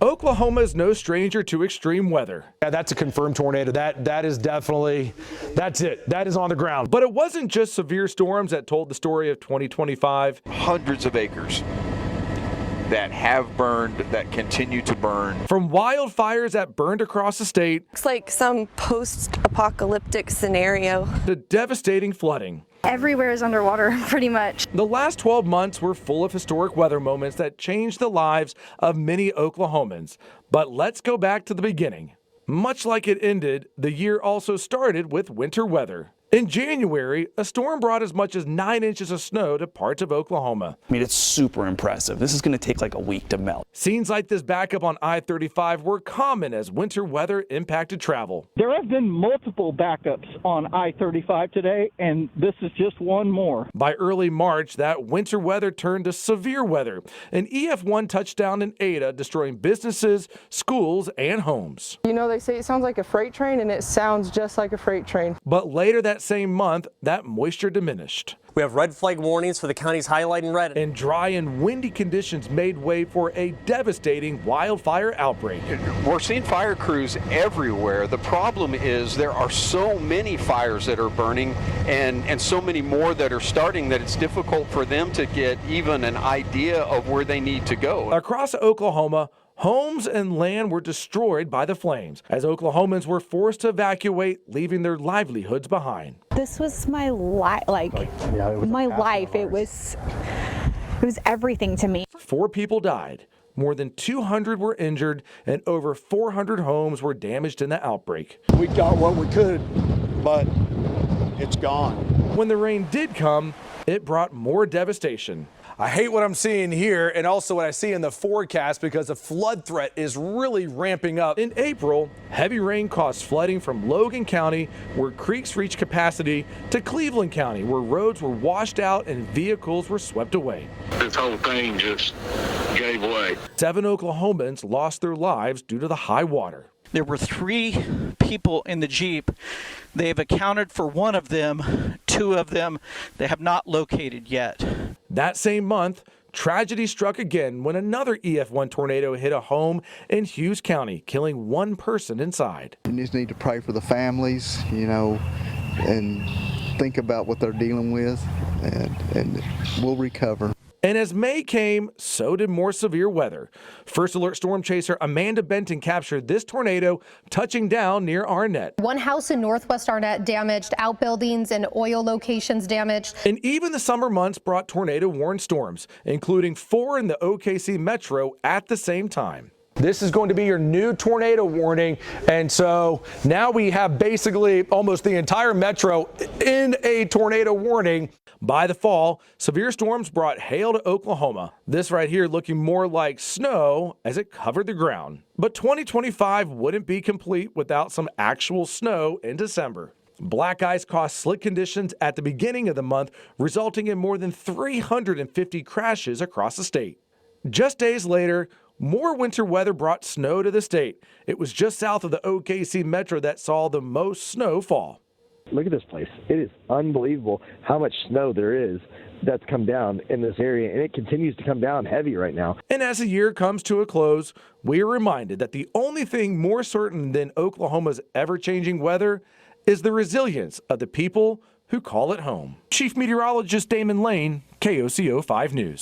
Oklahoma is no stranger to extreme weather. Yeah, that's a confirmed tornado. That is definitely, that's it. That is on the ground. But it wasn't just severe storms that told the story of 2025. Hundreds of acres that have burned, that continue to burn. From wildfires that burned across the state. Looks like some post-apocalyptic scenario. To devastating flooding. Everywhere is underwater, pretty much. The last 12 months were full of historic weather moments that changed the lives of many Oklahomans. But let's go back to the beginning. Much like it ended, the year also started with winter weather. In January, a storm brought as much as 9 inches of snow to parts of Oklahoma. I mean, it's super impressive. This is going to take like a week to melt. Scenes like this backup on I-35 were common as winter weather impacted travel. There have been multiple backups on I-35 today, and this is just one more. By early March, that winter weather turned to severe weather. An EF1 touchdown in Ada, destroying businesses, schools, and homes. You know, they say it sounds like a freight train, and it sounds just like a freight train. But later that same month, that moisture diminished. We have red flag warnings for the counties highlighted in red. And dry and windy conditions made way for a devastating wildfire outbreak. We're seeing fire crews everywhere. The problem is there are so many fires that are burning and so many more that are starting that it's difficult for them to get even an idea of where they need to go. Across Oklahoma, homes and land were destroyed by the flames as Oklahomans were forced to evacuate, leaving their livelihoods behind. This was my life, my life. It was everything to me. 4 people died. More than 200 were injured and over 400 homes were damaged in the outbreak. We got what we could, but it's gone. When the rain did come, it brought more devastation. I hate what I'm seeing here and also what I see in the forecast because the flood threat is really ramping up. In April, heavy rain caused flooding from Logan County, where creeks reached capacity, to Cleveland County, where roads were washed out and vehicles were swept away. This whole thing just gave way. 7 Oklahomans lost their lives due to the high water. There were 3 people in the Jeep. They have accounted for 1 of them. 2 of them they have not located yet. That same month, tragedy struck again when another EF1 tornado hit a home in Hughes County, killing 1 person inside. You just need to pray for the families, you know, and think about what they're dealing with, and we'll recover. And as May came, so did more severe weather. First Alert storm chaser Amanda Benton captured this tornado touching down near Arnett. 1 house in northwest Arnett damaged, outbuildings and oil locations damaged. And even the summer months brought tornado-warned storms, including 4 in the OKC metro at the same time. This is going to be your new tornado warning. And so now we have basically almost the entire metro in a tornado warning. By the fall, severe storms brought hail to Oklahoma. This right here looking more like snow as it covered the ground. But 2025 wouldn't be complete without some actual snow in December. Black ice caused slick conditions at the beginning of the month, resulting in more than 350 crashes across the state. Just days later, more winter weather brought snow to the state. It was just south of the OKC metro that saw the most snow fall. Look at this place. It is unbelievable how much snow there is that's come down in this area, and it continues to come down heavy right now. And as the year comes to a close, we are reminded that the only thing more certain than Oklahoma's ever-changing weather is the resilience of the people who call it home. Chief Meteorologist Damon Lane, KOCO 5 News.